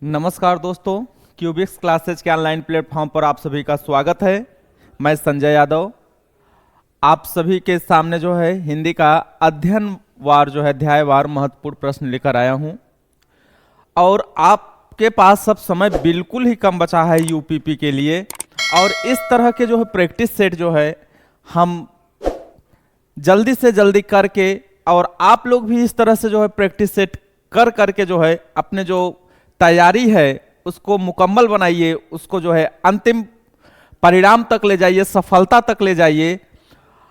नमस्कार दोस्तों, cubics classes के ऑनलाइन प्लेटफॉर्म पर आप सभी का स्वागत है। मैं संजय यादव आप सभी के सामने जो है हिंदी का अध्ययनवार जो है अध्यायवार महत्वपूर्ण प्रश्न लेकर आया हूं। और आपके पास सब समय बिल्कुल ही कम बचा है यूपीपी के लिए। और इस तरह के जो है प्रैक्टिस सेट जो है हम जल्दी से जल्दी करके, और आप लोग भी इस तरह से जो है प्रैक्टिस सेट कर करके जो है अपने जो तैयारी है उसको मुकम्मल बनाइए, उसको जो है अंतिम परिणाम तक ले जाइए, सफलता तक ले जाइए।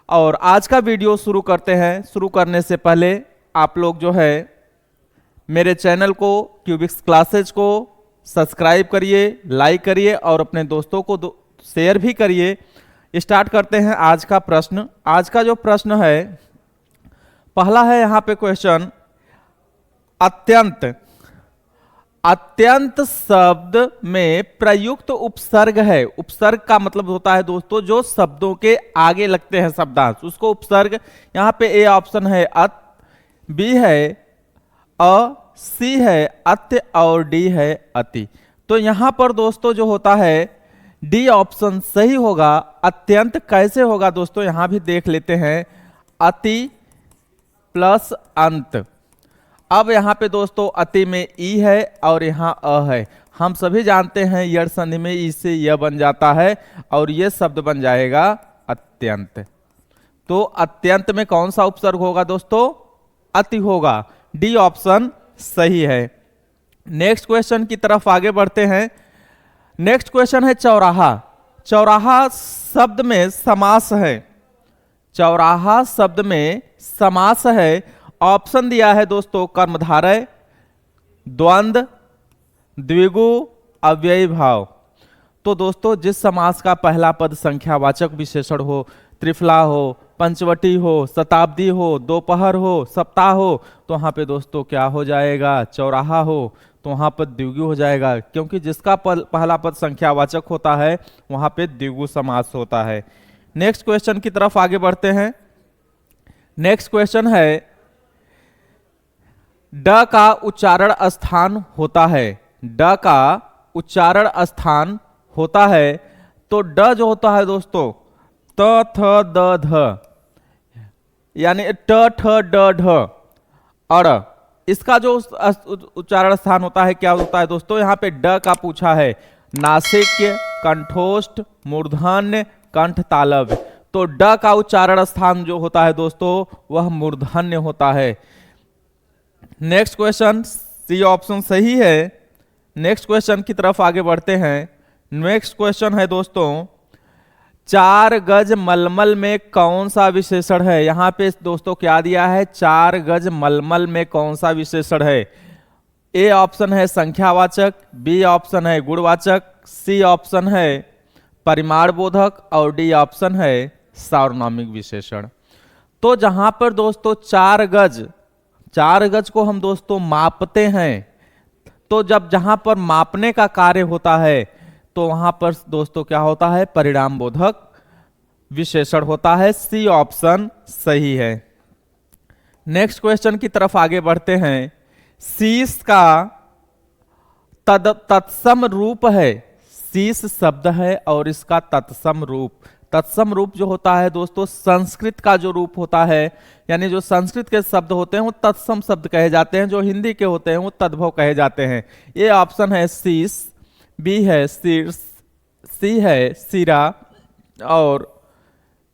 और आज का वीडियो शुरू करते हैं। शुरू करने से पहले आप लोग जो है मेरे चैनल को क्यूबिक्स क्लासेज को सब्सक्राइब करिए, लाइक करिए और अपने दोस्तों को शेयर भी करिए। स्टार्ट करते हैं आज का प्रश्न। आज का जो प्रश्न है पहला है यहाँ पे क्वेश्चन, अत्यंत अत्यंत शब्द में प्रयुक्त उपसर्ग है। उपसर्ग का मतलब होता है दोस्तों जो शब्दों के आगे लगते हैं शब्दांश, उसको उपसर्ग। यहां पे ए ऑप्शन है अत, बी है अ, सी है अत्य और डी है अति। तो यहां पर दोस्तों जो होता है डी ऑप्शन सही होगा। अत्यंत कैसे होगा दोस्तों, यहां भी देख लेते हैं। अति प्लस अंत। अब यहाँ पे दोस्तों अति में ई है और यहाँ अ है। हम सभी जानते हैं यड़ संधि में ई से य बन जाता है और ये शब्द बन जाएगा अत्यंत। तो अत्यंत में कौन सा उपसर्ग होगा दोस्तों, अति होगा। डी ऑप्शन सही है। नेक्स्ट क्वेश्चन की तरफ आगे बढ़ते हैं। नेक्स्ट क्वेश्चन है चौराहा। चौराहा शब्द में समास है। चौराहा शब्द में समास है। ऑप्शन दिया है दोस्तों कर्मधारय, द्वंद्व, द्विगु, अव्ययी भाव। तो दोस्तों जिस समास का पहला पद संख्यावाचक विशेषण हो, त्रिफला हो, पंचवटी हो, शताब्दी हो, दोपहर हो, सप्ताह हो, तो वहां पे दोस्तों क्या हो जाएगा, चौराहा हो, तो वहां पर द्विगु हो जाएगा। क्योंकि जिसका पहला पद संख्यावाचक होता है वहां पे द्विगु समास होता है। नेक्स्ट क्वेश्चन की तरफ आगे बढ़ते हैं। नेक्स्ट क्वेश्चन है, ड का उच्चारण स्थान होता है। ड का उच्चारण स्थान होता है। तो ड जो होता है दोस्तों त थ द ध, यानी ट ठ ड ढ अड़, इसका जो उच्चारण स्थान होता है क्या होता है दोस्तों, यहां पे ड का पूछा है। नासिक्य, कंठोष्ठ, मूर्धन्य, कंठ तालव्य। तो ड का उच्चारण स्थान जो होता है दोस्तों वह मूर्धन्य होता है। नेक्स्ट क्वेश्चन सी ऑप्शन सही है। नेक्स्ट क्वेश्चन की तरफ आगे बढ़ते हैं। नेक्स्ट क्वेश्चन है दोस्तों, 4 गज मलमल में कौन सा विशेषण है। यहां पे दोस्तों क्या दिया है, 4 गज मलमल में कौन सा विशेषण है। ए ऑप्शन है संख्यावाचक, बी ऑप्शन है गुणवाचक, सी ऑप्शन है परिमाण बोधक और डी ऑप्शन है सार्वनामिक विशेषण। तो जहां पर दोस्तों 4 गज को हम दोस्तों मापते हैं, तो जब जहां पर मापने का कार्य होता है तो वहां पर दोस्तों क्या होता है, परिणाम बोधक विशेषण होता है। सी ऑप्शन सही है। नेक्स्ट क्वेश्चन की तरफ आगे बढ़ते हैं। शीश का तत्सम रूप है। शीश शब्द है और इसका तत्सम रूप, तत्सम रूप जो होता है दोस्तों संस्कृत का जो रूप होता है, यानी जो संस्कृत के शब्द होते हैं वो तत्सम शब्द कहे जाते हैं, जो हिंदी के होते हैं वो तद्भव कहे जाते हैं। ये ऑप्शन है शीश, बी है शीर्ष, सी है सिरा और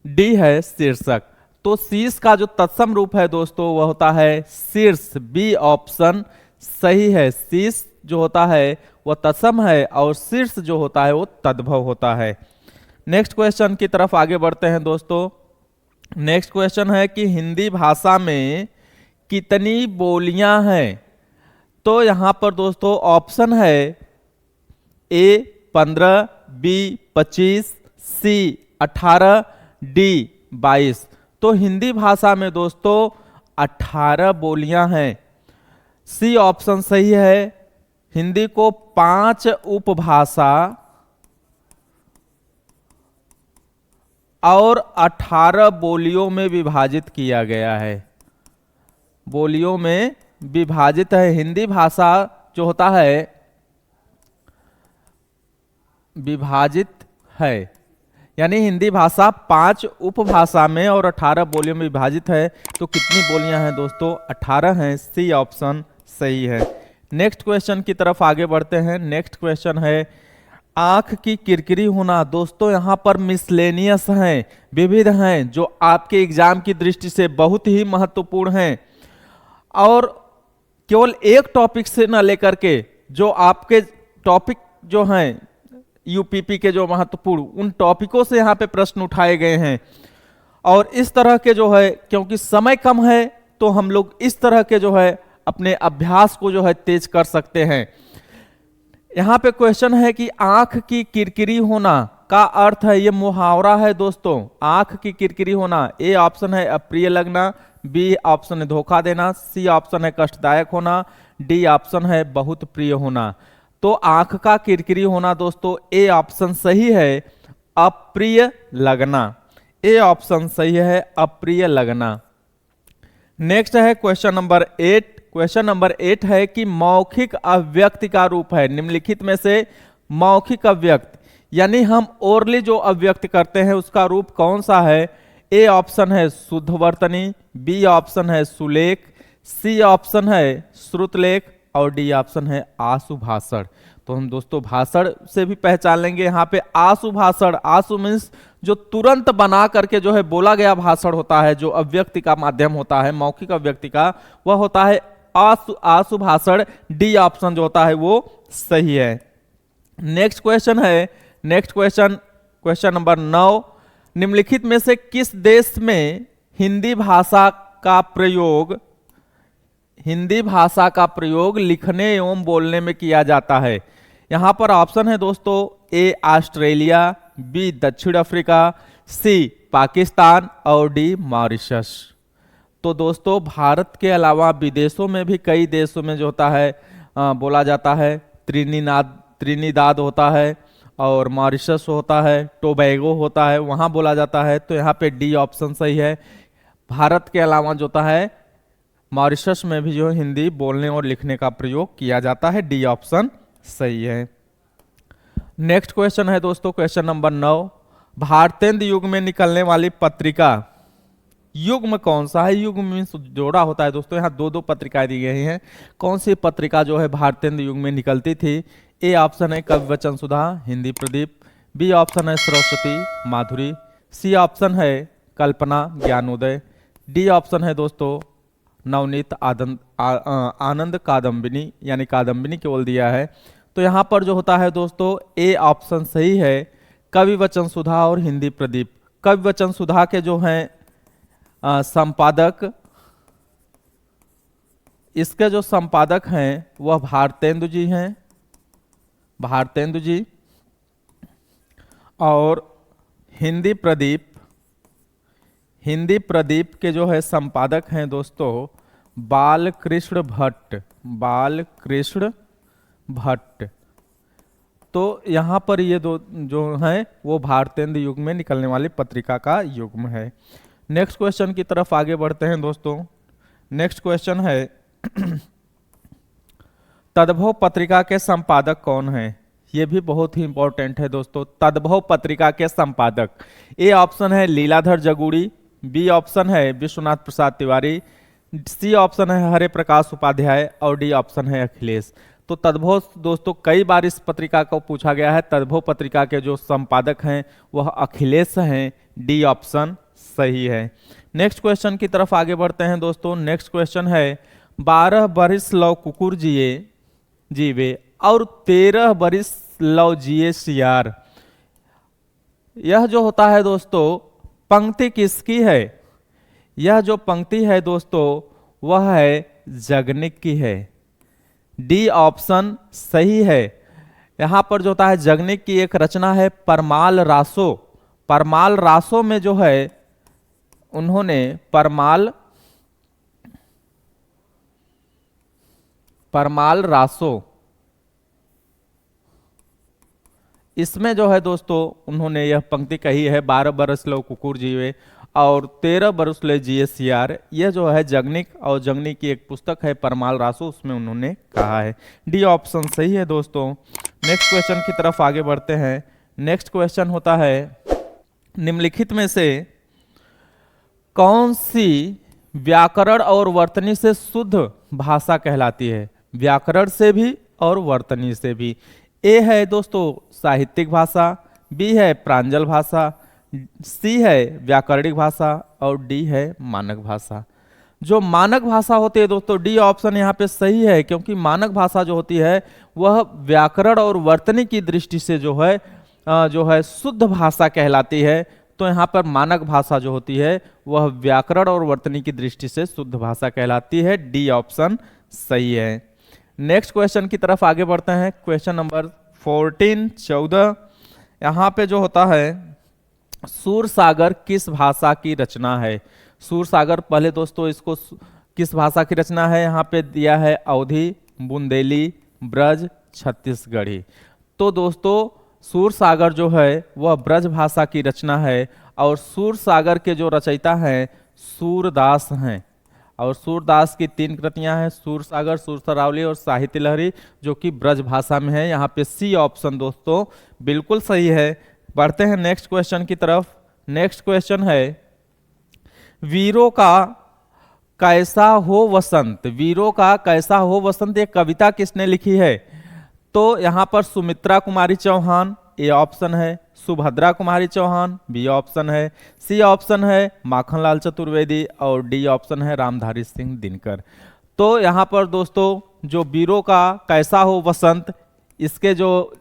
डी है शीर्षक। तो शीश का जो तत्सम रूप है दोस्तों वह होता है शीर्ष। बी ऑप्शन सही है। शीश जो होता है वह तत्सम है और शीर्ष जो होता है वो तद्भव होता है। नेक्स्ट क्वेश्चन की तरफ आगे बढ़ते हैं दोस्तों। नेक्स्ट क्वेश्चन है कि हिंदी भाषा में कितनी बोलियां हैं। तो यहां पर दोस्तों ऑप्शन है ए 15, बी 25, सी 18, डी 22। तो हिंदी भाषा में दोस्तों 18 बोलियां हैं। सी ऑप्शन सही है। हिंदी को 5 उपभाषा और 18 बोलियों में विभाजित किया गया है। बोलियों में विभाजित है हिंदी भाषा जो होता है विभाजित है, यानी हिंदी भाषा 5 उपभाषा में और 18 बोलियों में विभाजित है। तो कितनी बोलियां हैं दोस्तों? 18 हैं। सी ऑप्शन सही है। नेक्स्ट क्वेश्चन की तरफ आगे बढ़ते हैं। नेक्स्ट क्वेश्चन है आंख की किरकिरी होना। दोस्तों यहाँ पर मिसलेनियस हैं, विविध हैं, जो आपके एग्जाम की दृष्टि से बहुत ही महत्वपूर्ण हैं और केवल एक टॉपिक से न लेकर के जो आपके टॉपिक जो हैं यूपीपी के जो महत्वपूर्ण, उन टॉपिकों से यहाँ पे प्रश्न उठाए गए हैं। और इस तरह के जो है, क्योंकि समय कम है तो हम लोग इस तरह के जो है अपने अभ्यास को जो है तेज कर सकते हैं। यहाँ पे क्वेश्चन है कि आंख की किरकिरी होना का अर्थ है, ये मुहावरा है दोस्तों, आंख की किरकिरी होना। ए ऑप्शन है अप्रिय लगना, बी ऑप्शन है धोखा देना, सी ऑप्शन है कष्टदायक होना, डी ऑप्शन है बहुत प्रिय होना। तो आंख का किरकिरी होना दोस्तों ए ऑप्शन सही है, अप्रिय लगना। ए ऑप्शन सही है, अप्रिय लगना। नेक्स्ट है क्वेश्चन नंबर 8। क्वेश्चन नंबर 8 है कि मौखिक अव्यक्ति का रूप है निम्नलिखित में से मौखिक अव्यक्त, यानी हम ओरली जो अव्यक्त करते हैं उसका रूप कौन सा है? ए ऑप्शन है शुद्धवर्तनी, बी ऑप्शन है सुलेख, सी ऑप्शन है श्रुतलेख और डी ऑप्शन है आशु भाषण। तो हम दोस्तों भाषण से भी पहचान लेंगे। यहाँ पे आशु भाषण, आशु मीन्स जो तुरंत बना करके जो है बोला गया भाषण होता है, जो अव्यक्ति का माध्यम होता है मौखिक अव्यक्ति का, वह होता है आशु भाषण। डी ऑप्शन जो होता है वो सही है। नेक्स्ट क्वेश्चन है, नेक्स्ट क्वेश्चन, क्वेश्चन नंबर 9। निम्नलिखित में से किस देश में हिंदी भाषा का प्रयोग लिखने एवं बोलने में किया जाता है? यहां पर ऑप्शन है दोस्तों ए ऑस्ट्रेलिया, बी दक्षिण अफ्रीका, सी पाकिस्तान और डी मॉरिशस। तो दोस्तों भारत के अलावा विदेशों में भी कई देशों में जो होता है बोला जाता है। त्रिनिदाद होता है और मॉरिशस होता है, टोबैगो होता है, वहां बोला जाता है। तो यहाँ पे डी ऑप्शन सही है। भारत के अलावा जो होता है मॉरिशस में भी जो हिंदी बोलने और लिखने का प्रयोग किया जाता है। डी ऑप्शन सही है। नेक्स्ट क्वेश्चन है दोस्तों क्वेश्चन नंबर 9। भारतेंदु युग में निकलने वाली पत्रिका, युग्म कौन सा है? युग्म मीन्स जोड़ा होता है दोस्तों। यहाँ दो पत्रिकाएं दी गई हैं। कौन सी पत्रिका जो है भारतेंदु युग में निकलती थी? ए ऑप्शन है कवि वचन सुधा, हिंदी प्रदीप, बी ऑप्शन है सरस्वती माधुरी, सी ऑप्शन है कल्पना ज्ञानोदय, डी ऑप्शन है दोस्तों नवनीत आनंद कादम्बिनी, यानी कादम्बिनी केवल दिया है। तो यहाँ पर जो होता है दोस्तों ए ऑप्शन सही है, कवि वचन सुधा और हिंदी प्रदीप। कवि वचन सुधा के जो हैं संपादक, इसके जो संपादक हैं वह भारतेंदु जी हैं, भारतेंदु जी। और हिंदी प्रदीप के जो है संपादक हैं दोस्तों बालकृष्ण भट्ट। तो यहाँ पर ये दो जो हैं वो भारतेंदु युग में निकलने वाली पत्रिका का युग्म है। नेक्स्ट क्वेश्चन की तरफ आगे बढ़ते हैं दोस्तों। नेक्स्ट क्वेश्चन है तद्भव पत्रिका के संपादक कौन हैं? ये भी बहुत ही इंपॉर्टेंट है दोस्तों। तद्भव पत्रिका के संपादक, ए ऑप्शन है लीलाधर जगूड़ी, बी ऑप्शन है विश्वनाथ प्रसाद तिवारी, सी ऑप्शन है हरे प्रकाश उपाध्याय और डी ऑप्शन है अखिलेश। तो तद्भव दोस्तों कई बार इस पत्रिका को पूछा गया है। तद्भव पत्रिका के जो संपादक हैं वह अखिलेश हैं। डी ऑप्शन सही है। नेक्स्ट क्वेश्चन की तरफ आगे बढ़ते हैं दोस्तों। नेक्स्ट क्वेश्चन है 12 बरिस लव कुकुर जीवे और 13 बरिस लव जिए सियार। यह जो होता है दोस्तों पंक्ति किसकी है? यह जो पंक्ति है दोस्तों वह है जगनिक की है। डी ऑप्शन सही है। यहां पर जो होता है जगनिक की एक रचना है परमाल रासो। परमाल रासो में जो है उन्होंने परमाल रासो, इसमें जो है दोस्तों उन्होंने यह पंक्ति कही है 12 बरस लो कुकुर जीवे और 13 बरस ले जिए सियार। यह जो है जगनिक और जगनिक की एक पुस्तक है परमाल रासो, उसमें उन्होंने कहा है। डी ऑप्शन सही है दोस्तों। नेक्स्ट क्वेश्चन की तरफ आगे बढ़ते हैं। नेक्स्ट क्वेश्चन होता है, निम्नलिखित में से कौन सी व्याकरण और वर्तनी से शुद्ध भाषा कहलाती है? व्याकरण से भी और वर्तनी से भी। ए है दोस्तों साहित्यिक भाषा, बी है प्रांजल भाषा, सी है व्याकरणिक भाषा और डी है मानक भाषा। जो मानक भाषा होती है दोस्तों, डी ऑप्शन यहाँ पे सही है, क्योंकि मानक भाषा जो होती है वह व्याकरण और वर्तनी की दृष्टि से जो है शुद्ध भाषा कहलाती है। तो यहाँ पर मानक भाषा जो होती है वह व्याकरण और वर्तनी की दृष्टि से शुद्ध भाषा कहलाती है। डी ऑप्शन सही है। नेक्स्ट क्वेश्चन की तरफ आगे बढ़ते हैं। क्वेश्चन नंबर 14 यहाँ पे जो होता है, सूरसागर किस भाषा की रचना है? सूरसागर पहले दोस्तों इसको किस भाषा की रचना है यहाँ पे दिया है, अवधी, बुंदेली, ब्रज, छत्तीसगढ़ी। तो दोस्तों सूरसागर जो है वह ब्रज भाषा की रचना है और सूरसागर के जो रचयिता हैं सूरदास हैं। और सूरदास की 3 कृतियां हैं, सूरसागर, सूरसरावली और साहित्य लहरी, जो कि ब्रज भाषा में है। यहाँ पे सी ऑप्शन दोस्तों बिल्कुल सही है। बढ़ते हैं नेक्स्ट क्वेश्चन की तरफ। नेक्स्ट क्वेश्चन है, वीरों का कैसा हो वसंत, वीरों का कैसा हो वसंत ये कविता किसने लिखी है? तो यहाँ पर सुमित्रा कुमारी चौहान ए ऑप्शन है, सुभद्रा कुमारी चौहान बी ऑप्शन है, सी ऑप्शन है माखनलाल चतुर्वेदी और डी ऑप्शन है रामधारी सिंह दिनकर। तो यहाँ पर दोस्तों जो वीरों का कैसा हो वसंत, इसके जो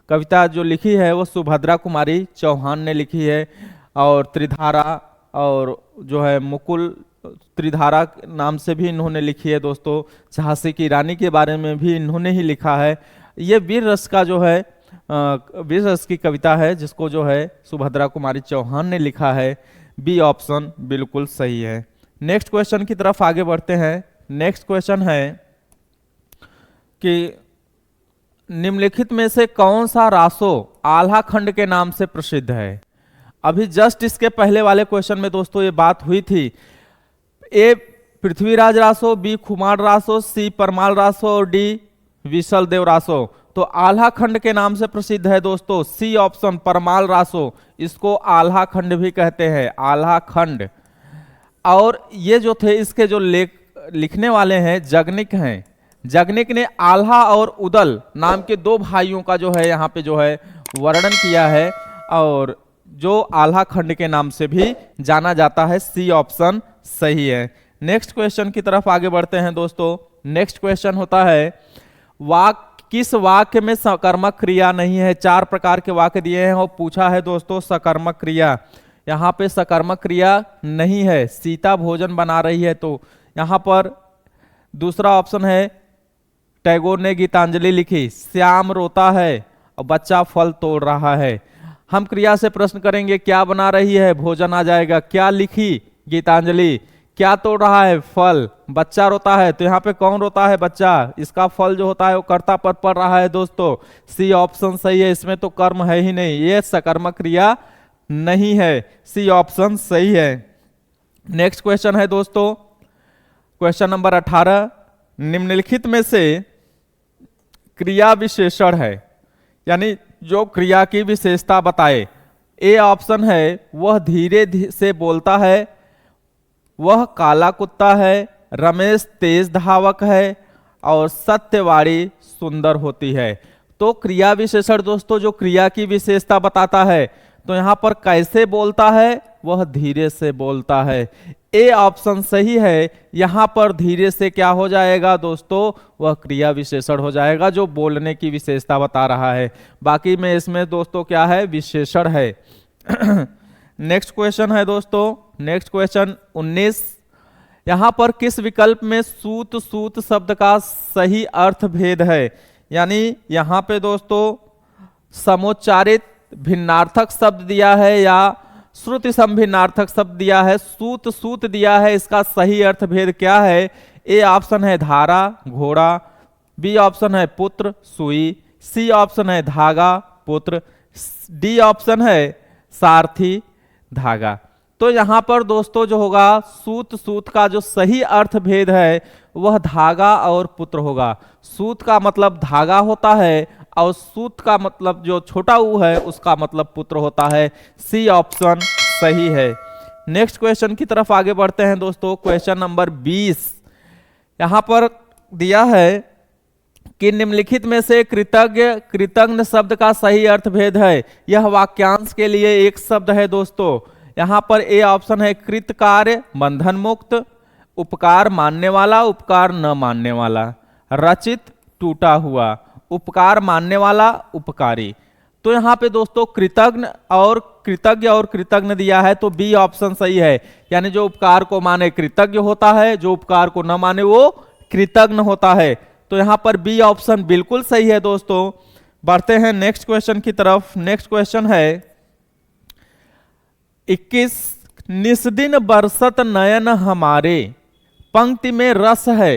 कविता जो लिखी है वो सुभद्रा कुमारी चौहान ने लिखी है। और त्रिधारा और जो है मुकुल त्रिधारा नाम से भी इन्होंने लिखी है दोस्तों। झांसी की रानी के बारे में भी इन्होंने ही लिखा है। ये वीर रस का जो है वीर रस की कविता है, जिसको जो है सुभद्रा कुमारी चौहान ने लिखा है। बी ऑप्शन बिल्कुल सही है। नेक्स्ट क्वेश्चन की तरफ आगे बढ़ते हैं। नेक्स्ट क्वेश्चन है कि निम्नलिखित में से कौन सा रासो आल्हा खंड के नाम से प्रसिद्ध है? अभी जस्ट इसके पहले वाले क्वेश्चन में दोस्तों ये बात हुई थी। ए पृथ्वीराज रासो, बी खुमार रासो, सी परमाल रासो और डी विशल देव रासो। तो आल्हा खंड के नाम से प्रसिद्ध है दोस्तों सी ऑप्शन परमाल रासो। इसको आल्हा खंड भी कहते हैं, आल्हा खंड। और ये जो थे इसके जो लिखने वाले हैं जगनिक हैं। जगनिक ने आल्हा और उदल नाम के 2 भाइयों का जो है यहाँ पे जो है वर्णन किया है, और जो आल्हा खंड के नाम से भी जाना जाता है। सी ऑप्शन सही है। नेक्स्ट क्वेश्चन की तरफ आगे बढ़ते हैं दोस्तों। नेक्स्ट क्वेश्चन होता है, किस वाक्य में सकर्मक क्रिया नहीं है? 4 प्रकार के वाक्य दिए हैं और पूछा है दोस्तों सकर्मक क्रिया। यहाँ पे सकर्मक क्रिया नहीं है। सीता भोजन बना रही है, तो यहाँ पर दूसरा ऑप्शन है टैगोर ने गीतांजलि लिखी, श्याम रोता है और बच्चा फल तोड़ रहा है। हम क्रिया से प्रश्न करेंगे क्या बना रही है, भोजन आ जाएगा। क्या लिखी, गीतांजलि। क्या तोड़ रहा है, फल। बच्चा रोता है, तो यहाँ पे कौन रोता है, बच्चा। इसका फल जो होता है वो कर्ता पद पड़ रहा है दोस्तों। सी ऑप्शन सही है, इसमें तो कर्म है ही नहीं, ये सकर्मक क्रिया नहीं है। सी ऑप्शन सही है। नेक्स्ट क्वेश्चन है दोस्तों क्वेश्चन नंबर 18, निम्नलिखित में से क्रिया विशेषण है, यानी जो क्रिया की विशेषता बताए। ए ऑप्शन है वह धीरे से बोलता है, वह काला कुत्ता है, रमेश तेज धावक है और सत्यवाड़ी सुंदर होती है। तो क्रिया विशेषण दोस्तों जो क्रिया की विशेषता बताता है, तो यहां पर कैसे बोलता है, वह धीरे से बोलता है। ए ऑप्शन सही है। यहां पर धीरे से क्या हो जाएगा दोस्तों, वह क्रिया विशेषण हो जाएगा जो बोलने की विशेषता बता रहा है। बाकी में इसमें दोस्तों क्या है, विशेषण है। नेक्स्ट क्वेश्चन है दोस्तों, नेक्स्ट क्वेश्चन 19, यहां पर किस विकल्प में सूत सूत शब्द का सही अर्थ भेद है? यानी यहां पे दोस्तों समुच्चारित भिन्नार्थक शब्द दिया है या श्रुति संभिन्नार्थक शब्द दिया है, सूत सूत दिया है, इसका सही अर्थ भेद क्या है? ए ऑप्शन है धारा घोड़ा, बी ऑप्शन है पुत्र सुई, सी ऑप्शन है धागा पुत्र, डी ऑप्शन है सारथी धागा। तो यहां पर दोस्तों जो होगा सूत सूत का जो सही अर्थ भेद है वह धागा और पुत्र होगा। सूत का मतलब धागा होता है और सूत का मतलब जो छोटा ऊ है उसका मतलब पुत्र होता है। सी ऑप्शन सही है। नेक्स्ट क्वेश्चन की तरफ आगे बढ़ते हैं दोस्तों। क्वेश्चन नंबर 20 यहां पर दिया है कि निम्नलिखित में से कृतज्ञ कृतज्ञ शब्द का सही अर्थ भेद है। यह वाक्यांश के लिए एक शब्द है दोस्तों। यहां पर ए ऑप्शन है कृतकार्य बंधन मुक्त, उपकार मानने वाला उपकार न मानने वाला, रचित टूटा हुआ, उपकार मानने वाला उपकारी। तो यहाँ पे दोस्तों कृतज्ञ और कृतज्ञ दिया है तो बी ऑप्शन सही है। यानी जो उपकार को माने कृतज्ञ होता है, जो उपकार को न माने वो कृतज्ञ होता है। तो यहाँ पर बी ऑप्शन बिल्कुल सही है दोस्तों। बढ़ते हैं नेक्स्ट क्वेश्चन की तरफ। नेक्स्ट क्वेश्चन है 21 निस्दिन बरसत नयन हमारे, पंक्ति में रस है।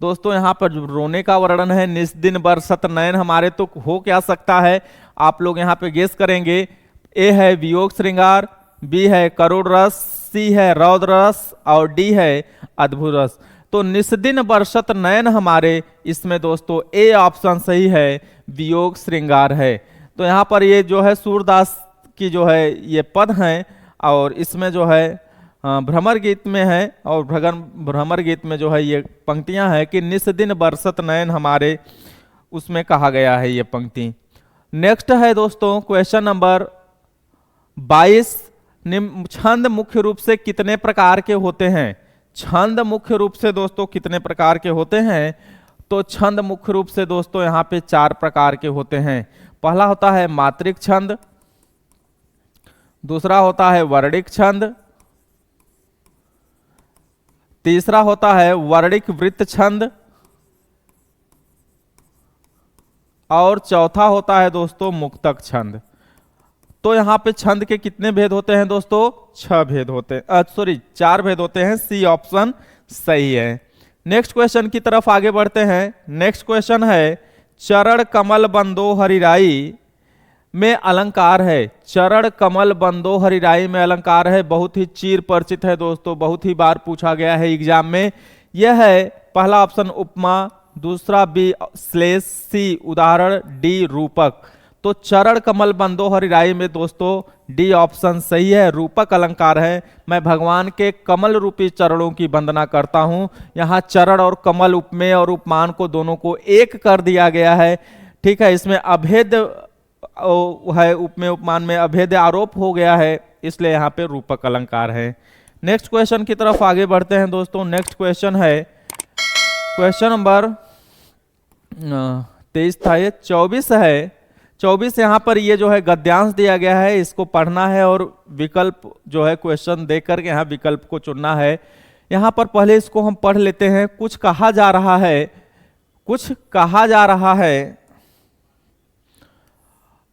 दोस्तों यहाँ पर रोने का वर्णन है, निस्दिन बरसत नयन हमारे, तो हो क्या सकता है आप लोग यहाँ पे गेस करेंगे। ए है वियोग श्रृंगार, बी है करुण रस, सी है रौद्र रस और डी है अद्भुत रस। तो निस्दिन बरसत नयन हमारे, इसमें दोस्तों ए ऑप्शन सही है, वियोग श्रृंगार है। तो यहाँ पर ये जो है सूरदास की जो है ये पद हैं और इसमें जो है भ्रमर गीत में है और भ्रमर गीत में जो है ये पंक्तियां हैं कि निस्दिन बरसत नयन हमारे, उसमें कहा गया है ये पंक्ति। नेक्स्ट है दोस्तों क्वेश्चन नंबर 22 छंद मुख्य रूप से कितने प्रकार के होते हैं। छंद मुख्य रूप से दोस्तों कितने प्रकार के होते हैं। तो छंद मुख्य रूप से दोस्तों यहाँ पे 4 प्रकार के होते हैं। पहला होता है मात्रिक छंद, दूसरा होता है वर्णिक छंद, तीसरा होता है वर्णिक वृत्त छंद और चौथा होता है दोस्तों मुक्तक छंद। तो यहाँ पे छंद के कितने भेद होते हैं दोस्तों, 6 भेद होते हैं, 4 भेद होते हैं। सी ऑप्शन सही है। नेक्स्ट क्वेश्चन की तरफ आगे बढ़ते हैं। नेक्स्ट क्वेश्चन है चरण कमल बंदो हरिराई में अलंकार है। चरण कमल बंदो हरिराई में अलंकार है, बहुत ही चिर परिचित है दोस्तों, बहुत ही बार पूछा गया है एग्जाम में। यह है पहला ऑप्शन उपमा, दूसरा बी श्लेष, सी उदाहरण, डी रूपक। तो चरण कमल बंदो हरिराई में दोस्तों डी ऑप्शन सही है, रूपक अलंकार है। मैं भगवान के कमल रूपी चरणों की वंदना करता हूं। यहाँ चरण और कमल उपमेय और उपमान को दोनों को एक कर दिया गया है। ठीक है, इसमें अभेद है, उपमेय उपमान में अभेद आरोप हो गया है, इसलिए यहाँ पे रूपक अलंकार है। नेक्स्ट क्वेश्चन की तरफ आगे बढ़ते हैं दोस्तों। नेक्स्ट क्वेश्चन है क्वेश्चन नंबर 23 था, ये 24 है। 24 यहाँ पर ये जो है गद्यांश दिया गया है, इसको पढ़ना है और विकल्प जो है क्वेश्चन देख करके यहाँ विकल्प को चुनना है। यहाँ पर पहले इसको हम पढ़ लेते हैं। कुछ कहा जा रहा है, कुछ कहा जा रहा है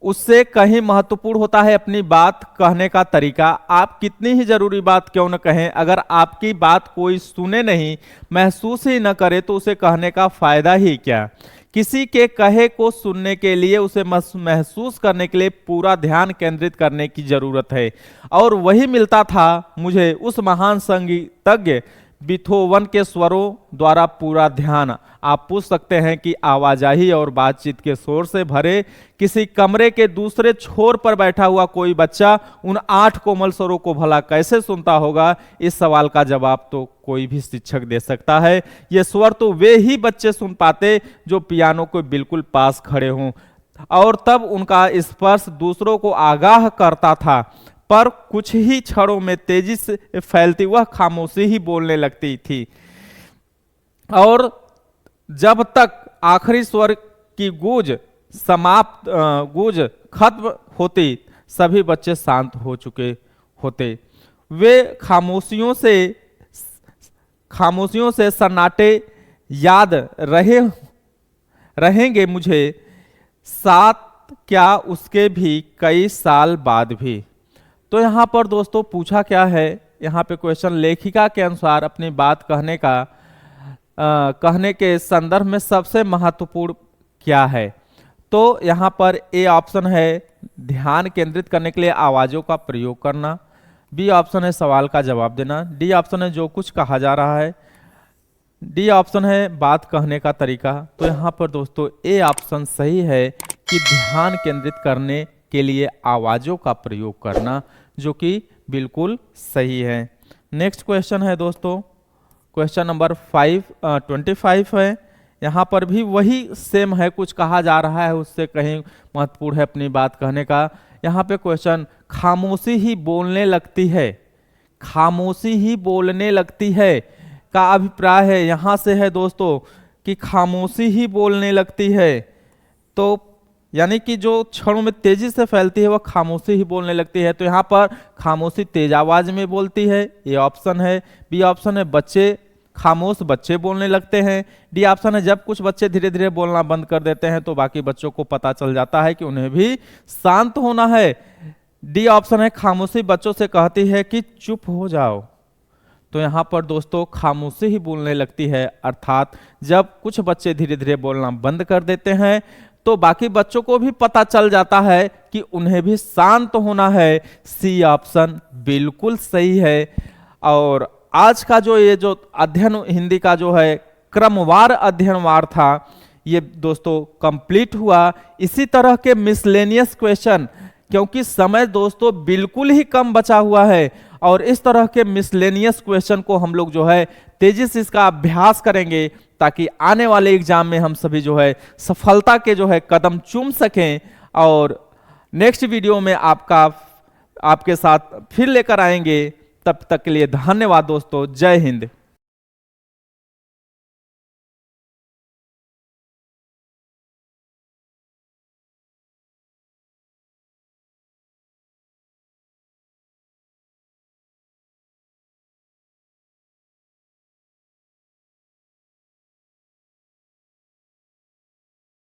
उससे कहीं महत्वपूर्ण होता है अपनी बात कहने का तरीका। आप कितनी ही जरूरी बात क्यों न कहें, अगर आपकी बात कोई सुने नहीं, महसूस ही न करे तो उसे कहने का फायदा ही क्या। किसी के कहे को सुनने के लिए उसे महसूस करने के लिए पूरा ध्यान केंद्रित करने की जरूरत है, और वही मिलता था मुझे उस महान संगीतज्ञ बीथोवन के स्वरों द्वारा पूरा ध्यान। आप पूछ सकते हैं कि आवाजाही और बातचीत के शोर से भरे किसी कमरे के दूसरे छोर पर बैठा हुआ कोई बच्चा उन 8 कोमल स्वरों को भला कैसे सुनता होगा। इस सवाल का जवाब तो कोई भी शिक्षक दे सकता है। ये स्वर तो वे ही बच्चे सुन पाते जो पियानो के बिल्कुल पास खड़े हों, और तब उनका स्पर्श दूसरों को आगाह करता था, पर कुछ ही क्षणों में तेजी से फैलती वह खामोशी ही बोलने लगती थी, और जब तक आखिरी स्वर की गूंज गूंज खत्म होती सभी बच्चे शांत हो चुके होते। वे खामोशियों से सन्नाटे याद रहेंगे मुझे, साथ क्या उसके भी कई साल बाद भी। तो यहाँ पर दोस्तों पूछा क्या है, यहाँ पे क्वेश्चन लेखिका के अनुसार अपनी बात कहने के संदर्भ में सबसे महत्वपूर्ण क्या है। तो यहाँ पर ए ऑप्शन है ध्यान केंद्रित करने के लिए आवाजों का प्रयोग करना, बी ऑप्शन है सवाल का जवाब देना, डी ऑप्शन है जो कुछ कहा जा रहा है, डी ऑप्शन है बात कहने का तरीका। तो यहाँ पर दोस्तों ए ऑप्शन सही है कि ध्यान केंद्रित करने के लिए आवाज़ों का प्रयोग करना, जो कि बिल्कुल सही है। नेक्स्ट क्वेश्चन है दोस्तों, क्वेश्चन नंबर 25 है। यहाँ पर भी वही सेम है, कुछ कहा जा रहा है उससे कहीं महत्वपूर्ण है अपनी बात कहने का। यहाँ पे क्वेश्चन खामोशी ही बोलने लगती है, खामोशी ही बोलने लगती है का अभिप्राय है यहाँ से है दोस्तों कि खामोशी ही बोलने लगती है, तो यानी कि जो क्षणों में तेजी से फैलती है वह खामोशी ही बोलने लगती है। तो यहाँ पर खामोशी तेज आवाज में बोलती है, ये ऑप्शन है। बी ऑप्शन है बच्चे खामोश बच्चे बोलने लगते हैं। डी ऑप्शन है जब कुछ बच्चे धीरे धीरे बोलना बंद कर देते हैं तो बाकी बच्चों को पता चल जाता है कि उन्हें भी शांत होना है। डी ऑप्शन है खामोशी बच्चों से कहती है कि चुप हो जाओ। तो यहाँ पर दोस्तों खामोशी ही बोलने लगती है, अर्थात जब कुछ बच्चे धीरे धीरे बोलना बंद कर देते हैं तो बाकी बच्चों को भी पता चल जाता है कि उन्हें भी शांत होना है। सी ऑप्शन बिल्कुल सही है। और आज का जो ये जो अध्ययन हिंदी का जो है क्रमवार अध्ययनवार था, ये दोस्तों कंप्लीट हुआ। इसी तरह के मिसलेनियस क्वेश्चन, क्योंकि समय दोस्तों बिल्कुल ही कम बचा हुआ है, और इस तरह के मिसलेनियस क्वेश्चन को हम लोग जो है तेजी से इसका अभ्यास करेंगे ताकि आने वाले एग्जाम में हम सभी जो है सफलता के जो है कदम चूम सकें। और नेक्स्ट वीडियो में आपके साथ फिर लेकर आएंगे। तब तक के लिए धन्यवाद दोस्तों। जय हिंद।